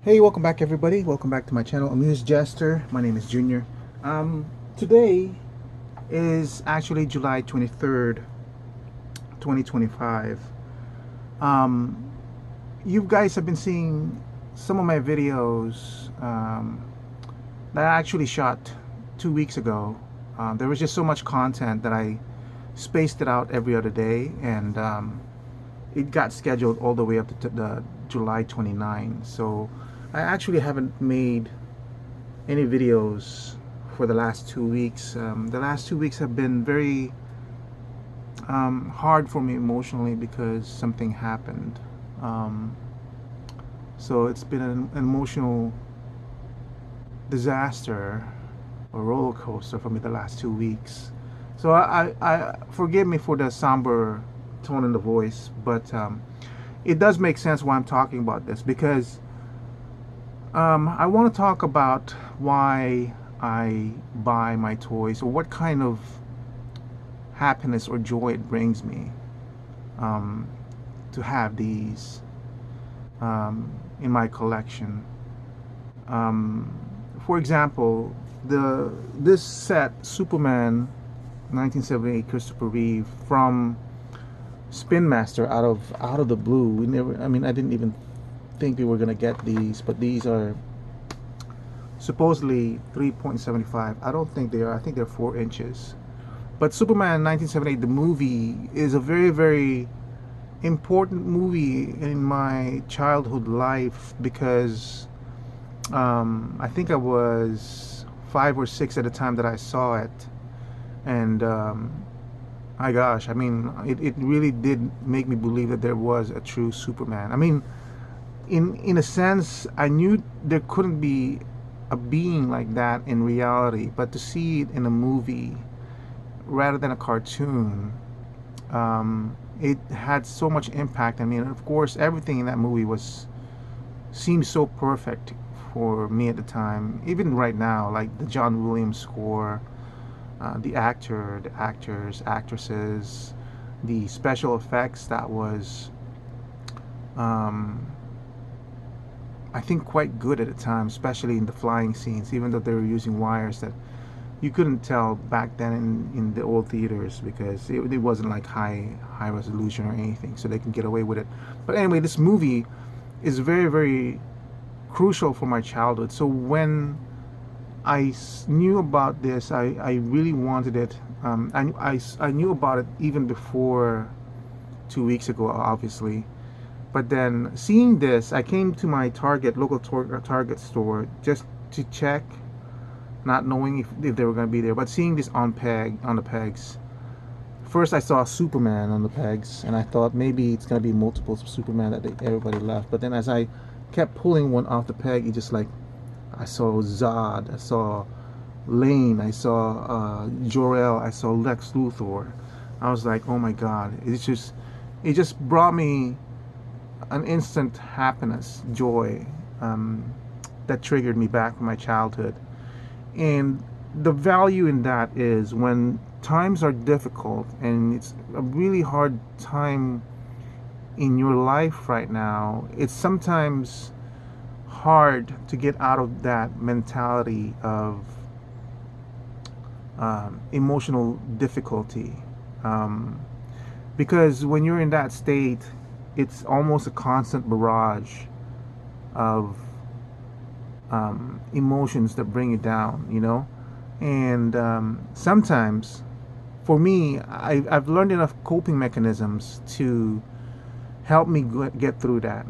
Hey, welcome back everybody. Welcome back to my channel, Amused Jester. My name is Junior. Today is actually July 23rd, 2025. Um, you guys have been seeing some of my videos that I actually shot 2 weeks ago. There was just so much content that I spaced it out every other day, and it got scheduled all the way up to the July 29. So I actually haven't made any videos for the last 2 weeks. The last 2 weeks have been very hard for me emotionally because something happened. Um, so it's been an emotional disaster or roller coaster for me the last 2 weeks. So I forgive me for the somber tone in the voice, but it does make sense why I'm talking about this because I want to talk about why I buy my toys or what kind of happiness or joy it brings me um, to have these in my collection. Um, for example, this set Superman 1978 Christopher Reeve from Spin Master out of the blue. We never. I mean, I didn't even think we were gonna get these, but these are supposedly 3.75. I don't think they are. I think they're 4 inches. But Superman 1978, the movie, is a very, very important movie in my childhood life because I think I was 5 or 6 at the time that I saw it. And my gosh, I mean, it really did make me believe that there was a true Superman. I mean, in a sense, I knew there couldn't be a being like that in reality, but to see it in a movie rather than a cartoon, it had so much impact. I mean, of course, everything in that movie was seemed so perfect for me at the time. Even right now, like the John Williams score, the actor, the actors, actresses, the special effects that was um, I think quite good at the time, especially in the flying scenes, even though they were using wires that you couldn't tell back then in the old theaters because it wasn't like high resolution or anything, so they can get away with it. But anyway, this movie is very, very crucial for my childhood. So when knew about this, I really wanted it. I knew about it even before 2 weeks ago, obviously. But then seeing this, I came to my local Target store just to check, not knowing if they were going to be there. But seeing this on the pegs, first I saw Superman on the pegs, and I thought maybe it's going to be multiple Superman that everybody left. But then as I kept pulling one off the peg, it just like I saw Zod, I saw Lane, I saw Jor-El, I saw Lex Luthor. I was like, oh my God! It just brought me an instant happiness, joy, that triggered me back from my childhood. And the value in that is when times are difficult and it's a really hard time in your life right now, it's sometimes hard to get out of that mentality of emotional difficulty. Um, because when you're in that state, it's almost a constant barrage of emotions that bring you down, you know? And sometimes, for me, I've learned enough coping mechanisms to help me get through that.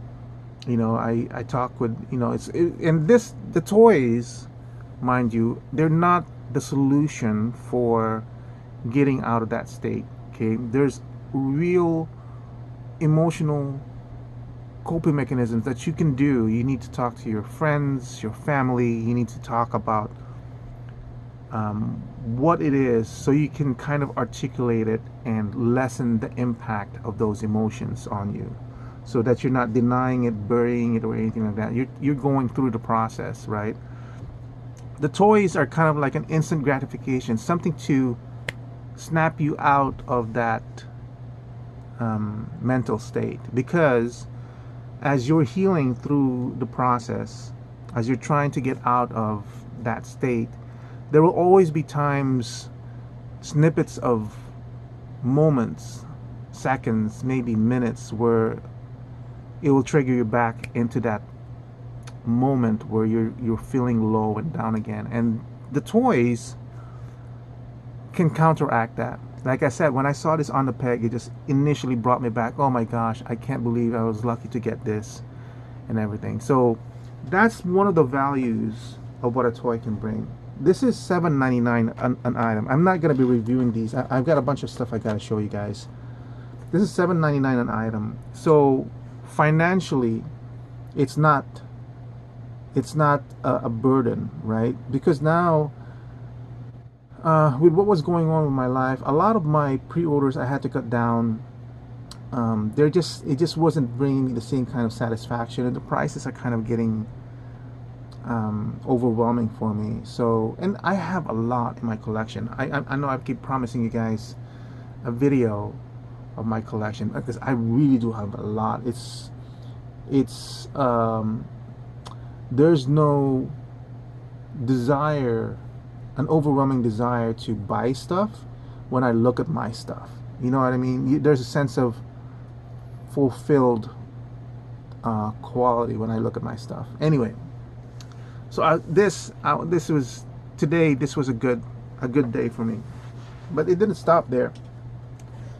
You know, I talk with, and the toys, mind you, they're not the solution for getting out of that state, okay? There's real emotional coping mechanisms that you can do. You need to talk to your friends, your family. You need to talk about what it is so you can kind of articulate it and lessen the impact of those emotions on you, so that you're not denying it, burying it, or anything like that. You're going through the process, right? The toys are kind of like an instant gratification, something to snap you out of that mental state, because as you're healing through the process, as you're trying to get out of that state, there will always be times, snippets of moments, seconds, maybe minutes, where it will trigger you back into that moment where you're feeling low and down again. And the toys can counteract that. Like I said, when I saw this on the peg, it just initially brought me back. Oh my gosh, I can't believe I was lucky to get this and everything. So that's one of the values of what a toy can bring. This is $7.99 an item. I'm not going to be reviewing these. I've got a bunch of stuff I got to show you guys. This is $7.99 an item. So financially, it's not a burden, right? Because now, with what was going on with my life, a lot of my pre-orders I had to cut down. It just wasn't bringing me the same kind of satisfaction, and the prices are kind of getting overwhelming for me. So, and I have a lot in my collection. I know I keep promising you guys a video of my collection, because I really do have a lot. It's there's no desire, an overwhelming desire to buy stuff when I look at my stuff. You know what I mean? There's a sense of fulfilled quality when I look at my stuff. Anyway, so this was today. This was a good day for me, but it didn't stop there.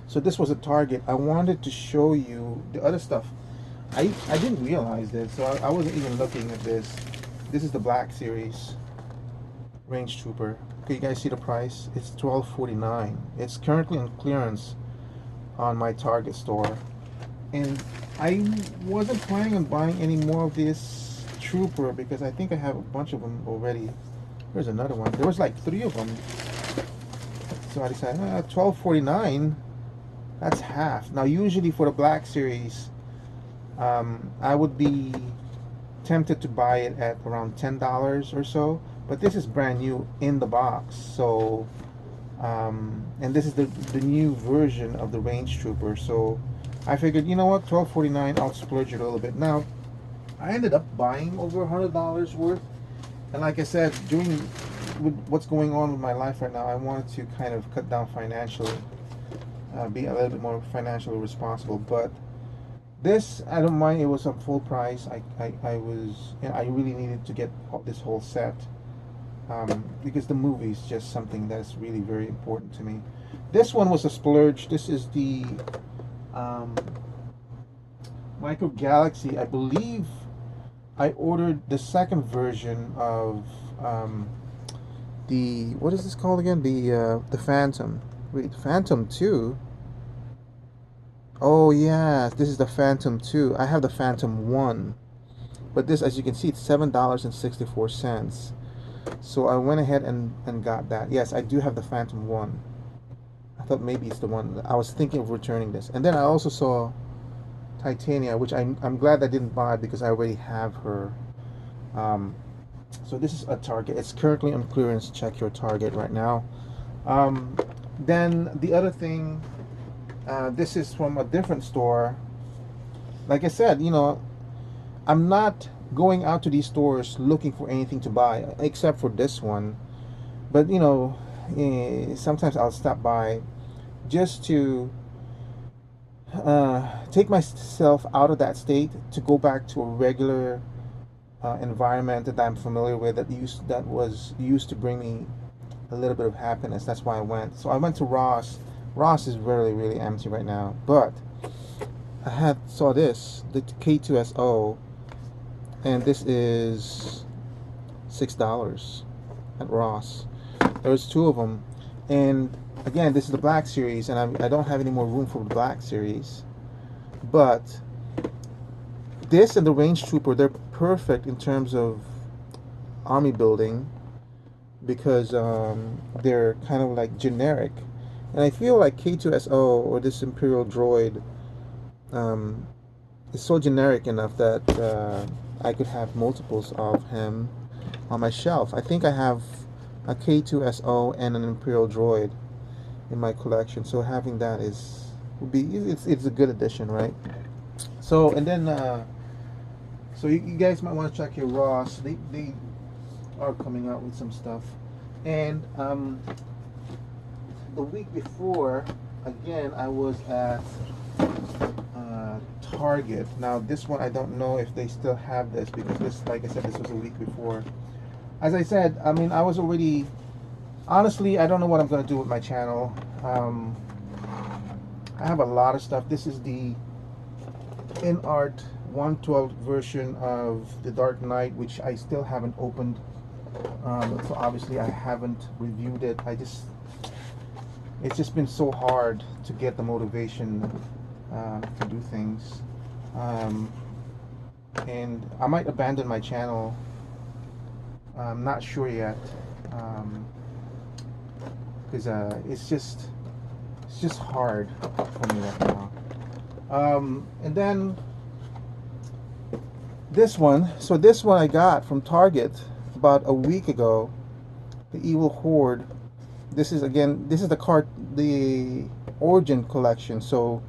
So this was a Target. I wanted to show you the other stuff. I didn't realize this, so I wasn't even looking at this. This is the Black Series Range Trooper. Okay, you guys see the price? It's $12.49. It's currently on clearance on my Target store, and I wasn't planning on buying any more of this Trooper because I think I have a bunch of them already. There's another one. There was like 3 of them, so I decided $12.49. That's half. Now, usually for the Black Series, I would be tempted to buy it at around $10 or so, but this is brand new in the box. So, and this is the new version of the Range Trooper. So, I figured, you know what, $12.49, I'll splurge it a little bit. Now, I ended up buying over $100 worth, and like I said, with what's going on with my life right now, I wanted to kind of cut down financially, be a little bit more financially responsible. But this, I don't mind. It was a full price. I really needed to get this whole set, because the movie is just something that's really very important to me. This one was a splurge. This is the Micro Galaxy. I believe I ordered the second version of the, what is this called again? The Phantom. Wait, Phantom 2? Oh yeah, this is the Phantom 2. I have the Phantom 1. But this, as you can see, it's $7.64. So I went ahead and got that. Yes, I do have the Phantom 1. I thought maybe it's the one. I was thinking of returning this. And then I also saw Titania, which I'm glad I didn't buy because I already have her. So this is a Target. It's currently on clearance. Check your Target right now. Then the other thing, this is from a different store. Like I said, you know, I'm not going out to these stores looking for anything to buy except for this one. But you know, sometimes I'll stop by just to take myself out of that state to go back to a regular environment that I'm familiar with, that was used to bring me a little bit of happiness. That's why I went. So I went to Ross. Ross is really empty right now, but I saw this, the K2SO, and this is $6 at Ross. There's 2 of them, and again, this is the Black Series, and I don't have any more room for the Black Series, but this and the Range Trooper, they're perfect in terms of army building, because they're kind of like generic, and I feel like K2SO or this Imperial droid is so generic enough that I could have multiples of him on my shelf. I think I have a K2SO and an Imperial droid in my collection, so having that it's a good addition, right? So, and then So you guys might want to check your Ross. They are coming out with some stuff. And the week before, again, I was at Target. Now this one, I don't know if they still have this, because this, like I said, this was a week before. As I said, I mean, I was already, honestly, I don't know what I'm going to do with my channel. I have a lot of stuff. This is the InArt 112 version of The Dark Knight, which I still haven't opened. So obviously I haven't reviewed it. It's just been so hard to get the motivation to do things. And I might abandon my channel. I'm not sure yet. Because it's just hard for me right now. And then this one. So this one I got from Target about a week ago. The Evil Horde. This is the Origin collection. So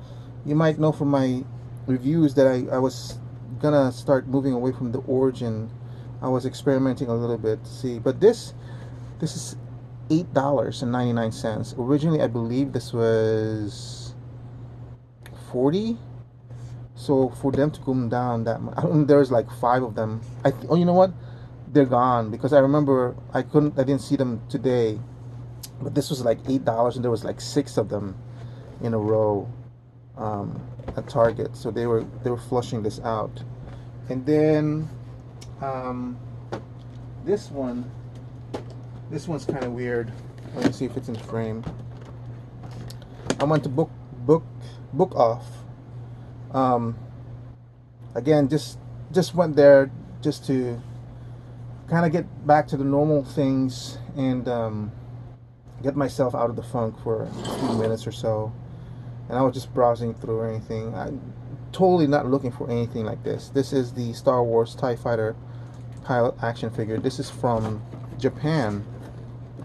you might know from my reviews that I was gonna start moving away from the Origin. I was experimenting a little bit to see, but this is $8.99. Originally, I believe this was 40. So for them to come down that much, there's like 5 of them. Oh, you know what? They're gone, because I remember I didn't see them today. But this was like $8, and there was like 6 of them in a row at Target. So they were flushing this out. And then this one's kind of weird. Let me see if it's in frame. I went to book off. Again, just went there just to kind of get back to the normal things and get myself out of the funk for a few minutes or so. And I was just browsing through anything. I'm totally not looking for anything like this. This is the Star Wars TIE Fighter pilot action figure. This is from Japan,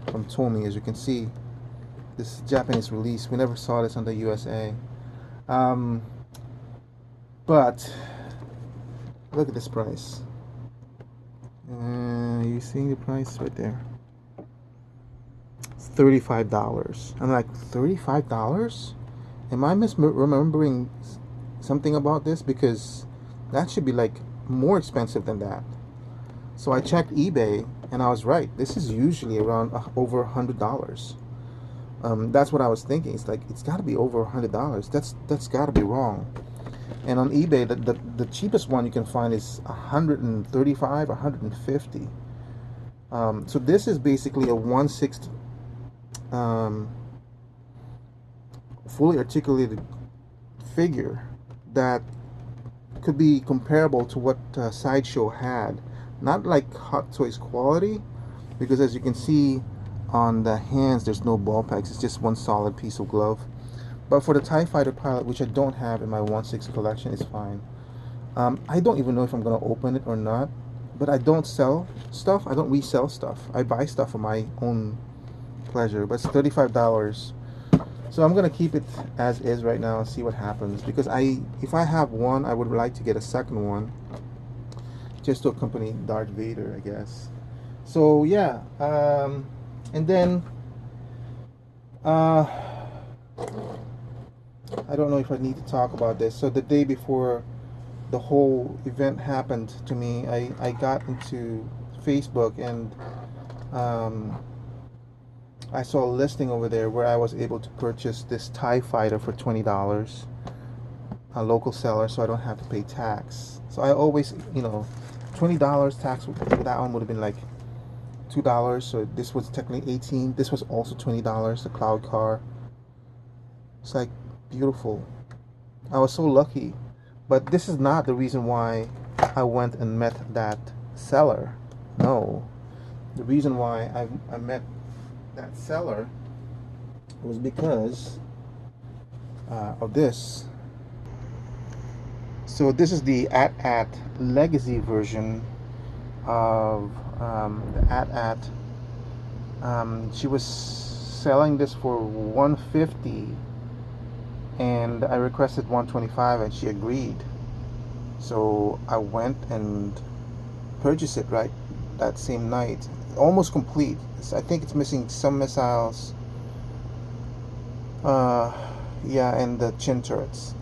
from Tomy, as you can see. This is Japanese release. We never saw this on the USA. But look at this price. You seeing the price right there? It's $35. I'm like, $35? Am I remembering something about this? Because that should be like more expensive than that. So I checked eBay, and I was right. This is usually around over $100. That's what I was thinking. It's like, it's got to be over $100. That's got to be wrong. And on eBay, the cheapest one you can find is $135, $150. So this is basically a 1/6 fully articulated figure that could be comparable to what Sideshow had. Not like Hot Toys quality, because as you can see on the hands, there's no ball pegs. It's just one solid piece of glove. But for the TIE Fighter pilot, which I don't have in my 1/6 collection, it's fine. I don't even know if I'm going to open it or not. But I don't sell stuff. I don't resell stuff. I buy stuff for my own pleasure. But it's $35. So I'm going to keep it as is right now and see what happens. Because if I have one, I would like to get a second one, just to accompany Darth Vader, I guess. So yeah. And then I don't know if I need to talk about this. So the day before the whole event happened to me, I got into Facebook, and I saw a listing over there where I was able to purchase this TIE Fighter for $20, a local seller, so I don't have to pay tax. So I always, $20 tax with that one would have been like $2. So this was technically $18. This was also $20, the Cloud Car. It's like beautiful. I was so lucky. But this is not the reason why I went and met that seller. No. The reason why I met that seller was because of this. So this is the AT-AT Legacy version of the AT-AT. She was selling this for $150. And I requested $125, and she agreed. So I went and purchased it right that same night. Almost complete. I think it's missing some missiles. Uh, yeah, and the chin turrets.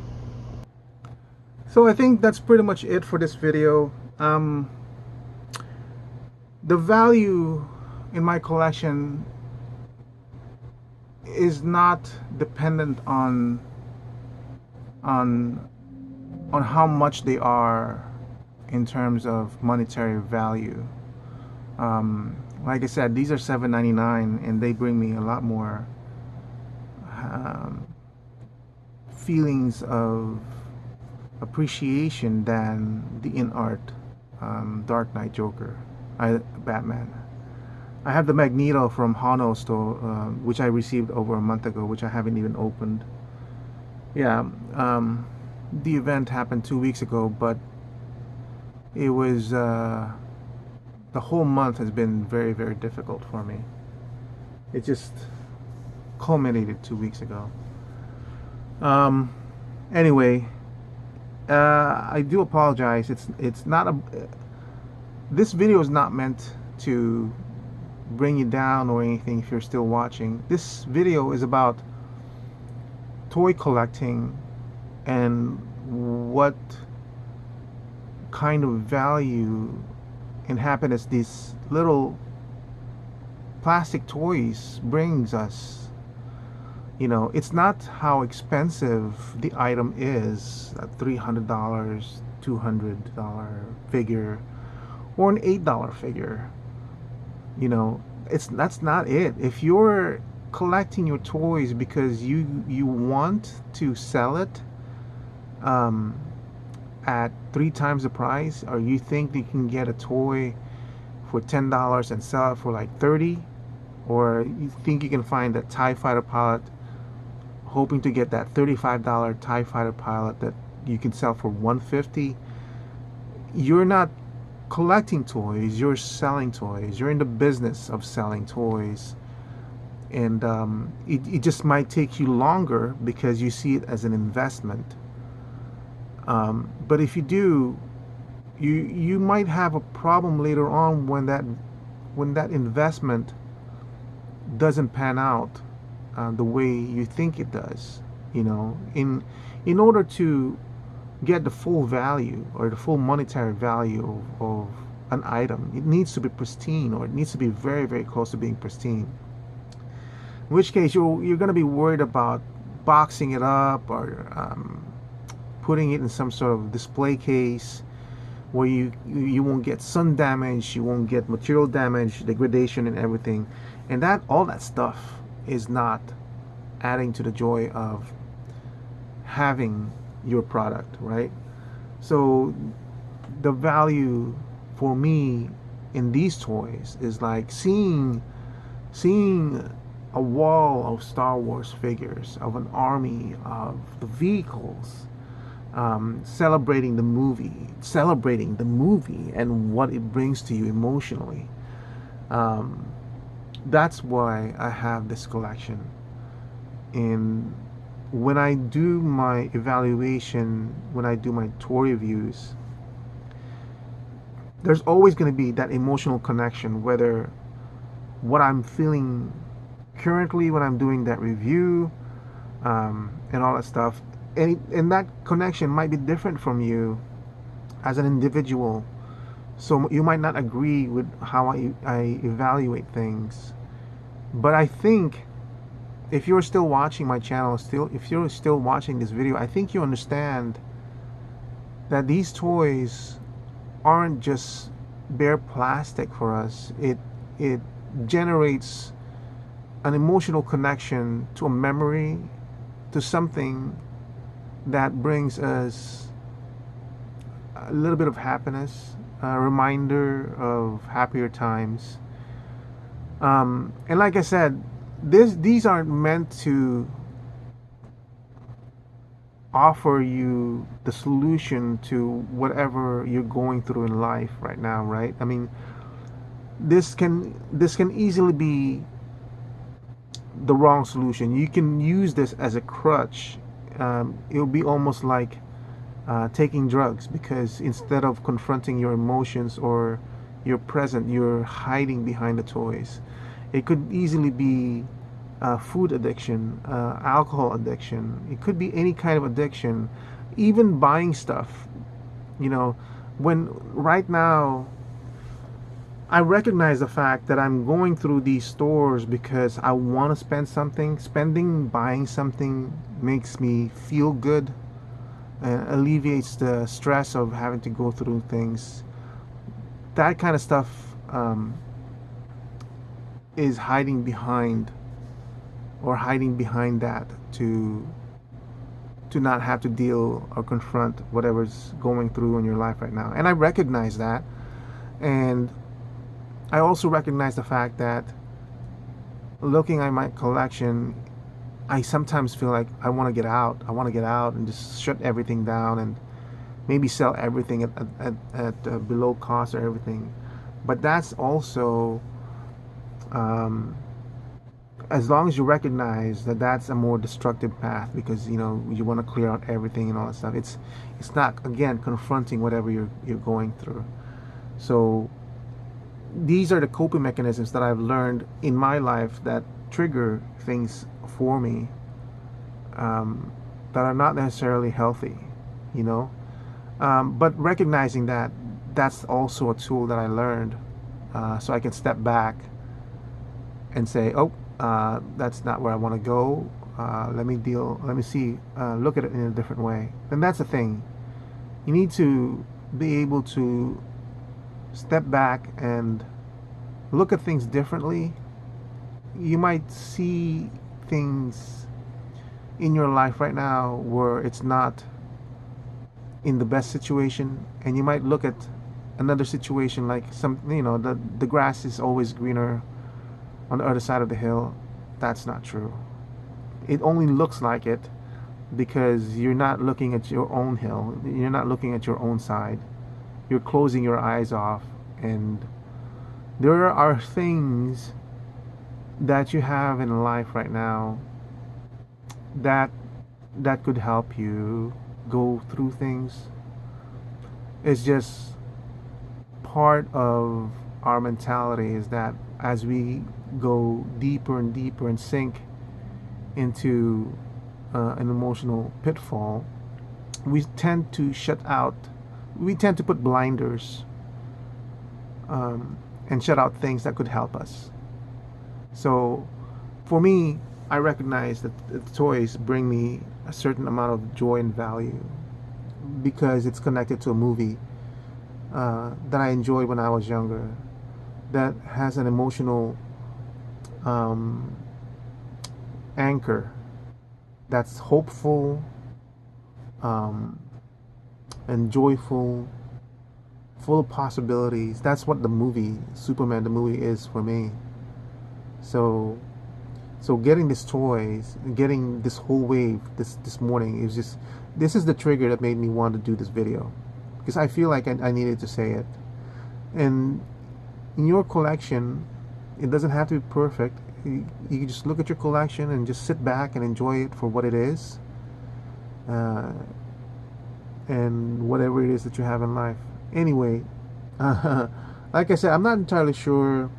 So I think that's pretty much it for this video. The value in my collection is not dependent on on how much they are in terms of monetary value. Like I said, these are $7.99, and they bring me a lot more um, feelings of appreciation than the in art Dark Knight Joker, Batman. I have the Magneto from Hano store, which I received over a month ago, which I haven't even opened. Yeah, the event happened 2 weeks ago, but it was the whole month has been very, very difficult for me. It just culminated 2 weeks ago. Um, anyway, I do apologize. It's not a. This video is not meant to bring you down or anything if you're still watching. This video is about toy collecting and what kind of value and happiness these little plastic toys brings us. You know, it's not how expensive the item is, a $300, $200 figure, or an $8 figure. You know, that's not it. If you're collecting your toys because you want to sell it at 3 times the price, or you think you can get a toy for $10 and sell it for like 30, or you think you can find a TIE fighter pilot hoping to get that $35 TIE fighter pilot that you can sell for $150, you're not collecting toys, you're selling toys. You're in the business of selling toys, and it just might take you longer because you see it as an investment. But if you do, you might have a problem later on when that investment doesn't pan out the way you think it does. You know, in order to get the full value or the full monetary value of an item, it needs to be pristine, or it needs to be very, very close to being pristine. In which case, you're going to be worried about boxing it up, or putting it in some sort of display case where you won't get sun damage, you won't get material damage, degradation, and everything. And that all that stuff is not adding to the joy of having your product, right? So the value for me in these toys is like seeing a wall of Star Wars figures, of an army, of the vehicles, celebrating the movie and what it brings to you emotionally. That's why I have this collection. And when I do my evaluation, when I do my toy reviews, there's always going to be that emotional connection, whether what I'm feeling currently when I'm doing that review, and all that stuff, and that connection might be different from you as an individual. So you might not agree with how I evaluate things. But I think if you're still watching my channel, if you're still watching this video, I think you understand that these toys aren't just bare plastic for us. It generates an emotional connection to a memory, to something that brings us a little bit of happiness, a reminder of happier times. And like I said, these aren't meant to offer you the solution to whatever you're going through in life right now, right? I mean, this can easily be the wrong solution. You can use this as a crutch. It'll be almost like taking drugs, because instead of confronting your emotions or your present, you're hiding behind the toys. It could easily be food addiction, alcohol addiction. It could be any kind of addiction, even buying stuff. You know, when right now I recognize the fact that I'm going through these stores because I want to spend something. Buying something makes me feel good and alleviates the stress of having to go through things. That kind of stuff is hiding behind that to not have to deal or confront whatever's going through in your life right now. And I recognize that. And I also recognize the fact that looking at my collection, I sometimes feel like I want to get out. I want to get out and just shut everything down and maybe sell everything at below cost or everything. But that's also, as long as you recognize that that's a more destructive path, because you know you want to clear out everything and all that stuff. It's not, again, confronting whatever you're going through. So these are the coping mechanisms that I've learned in my life that trigger things for me, that are not necessarily healthy, you know. But recognizing that that's also a tool that I learned, so I can step back and say, oh, that's not where I want to go. Let me see, look at it in a different way. And that's the thing. You need to be able to step back and look at things differently. You might see things in your life right now where it's not in the best situation, and you might look at another situation like the grass is always greener on the other side of the hill. That's not true. It only looks like it because you're not looking at your own hill. You're not looking at your own side. You're closing your eyes off, and there are things that you have in life right now that could help you go through things. It's just part of our mentality is that as we go deeper and deeper and sink into an emotional pitfall, we tend to put blinders, and shut out things that could help us. So for me, I recognize that the toys bring me a certain amount of joy and value because it's connected to a movie that I enjoyed when I was younger, that has an emotional anchor that's hopeful and joyful, full of possibilities. That's what the movie Superman, the movie, is for me. So getting these toys, getting this whole wave this morning, this is the trigger that made me want to do this video, because I feel like I needed to say it. And in your collection, it doesn't have to be perfect. You can just look at your collection and just sit back and enjoy it for what it is, and whatever it is that you have in life. Anyway, like I said, I'm not entirely sure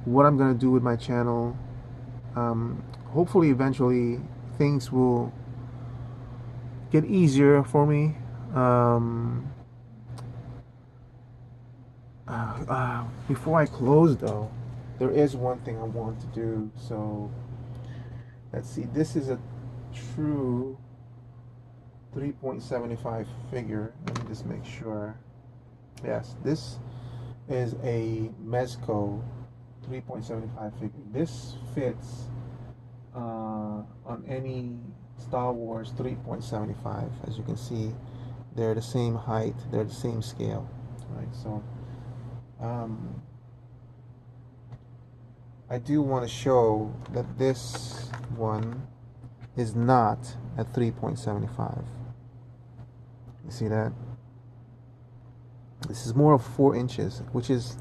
what I'm gonna do with my channel. Hopefully eventually things will get easier for me. Before I close though, there is one thing I want to do. So let's see, this is a true 3.75 figure. Let me just make sure. Yes, this is a Mezco 3.75 figure. This fits on any Star Wars 3.75. As you can see, they're the same height, they're the same scale, right? So I do want to show that this one is not at 3.75. You see that? This is more of 4 inches, which is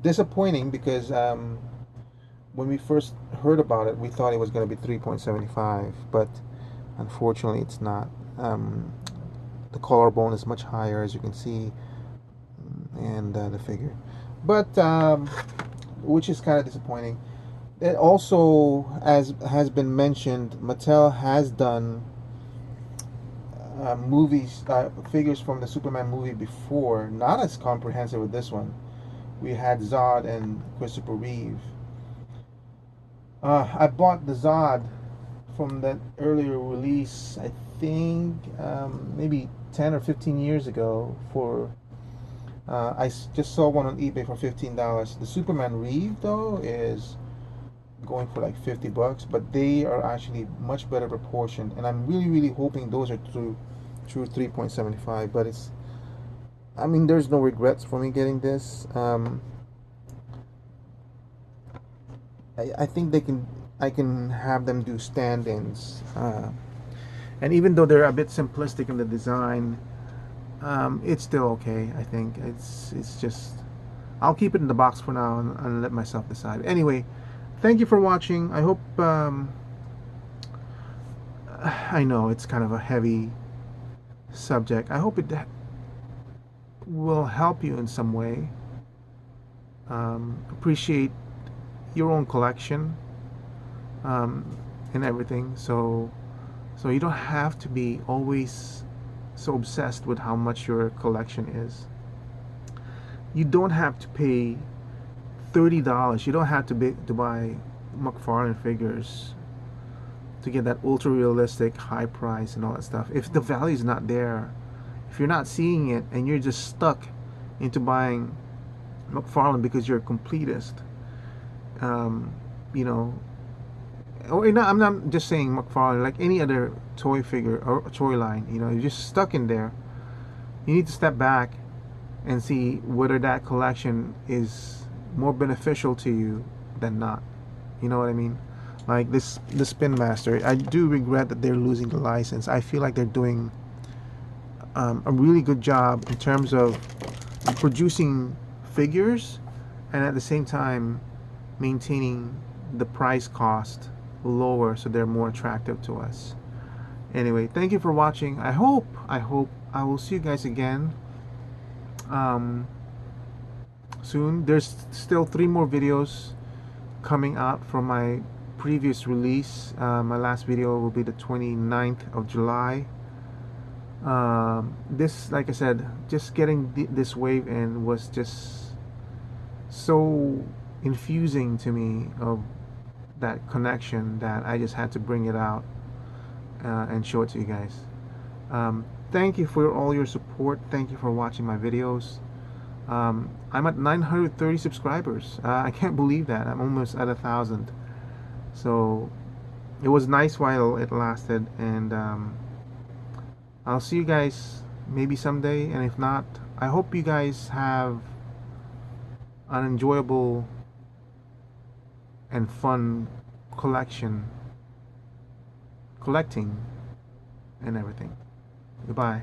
disappointing because when we first heard about it, we thought it was going to be 3.75, but unfortunately it's not. The collarbone is much higher, as you can see, and the figure, but which is kind of disappointing. It also, as has been mentioned, Mattel has done movies, figures from the Superman movie before, not as comprehensive with this one. We had Zod and Christopher Reeve. I bought the Zod from that earlier release, I think maybe 10 or 15 years ago. For just saw one on eBay for $15. The Superman Reeve though is going for like $50, but they are actually much better proportioned, and I'm really hoping those are true 3.75. But I mean, there's no regrets for me getting this. I think I can have them do stand-ins, and even though they're a bit simplistic in the design, it's still okay. I think it's just, I'll keep it in the box for now and let myself decide. Anyway, thank you for watching. I hope, I know it's kind of a heavy subject. I hope it will help you in some way. Appreciate your own collection, and everything. So you don't have to be always so obsessed with how much your collection is. You don't have to pay $30. You don't have to buy McFarlane figures to get that ultra realistic high price and all that stuff. If the value is not there, if you're not seeing it and you're just stuck into buying McFarlane because you're a completist, you know, or not, I'm not just saying McFarlane, like any other toy figure or toy line, you know, you're just stuck in there. You need to step back and see whether that collection is more beneficial to you than not. You know what I mean? Like the Spin Master, I do regret that they're losing the license. I feel like they're doing a really good job in terms of producing figures and at the same time maintaining the price cost lower so they're more attractive to us. Anyway, thank you for watching. I hope I will see you guys again soon. There's still 3 more videos coming out from my previous release. My last video will be the 29th of July. This, like I said, just getting this wave in was just so infusing to me of that connection that I just had to bring it out and show it to you guys. Thank you for all your support. Thank you for watching my videos. I'm at 930 subscribers. I can't believe that. I'm almost at 1,000. So it was nice while it lasted, and I'll see you guys maybe someday, and if not, I hope you guys have an enjoyable and fun collecting and everything. Goodbye.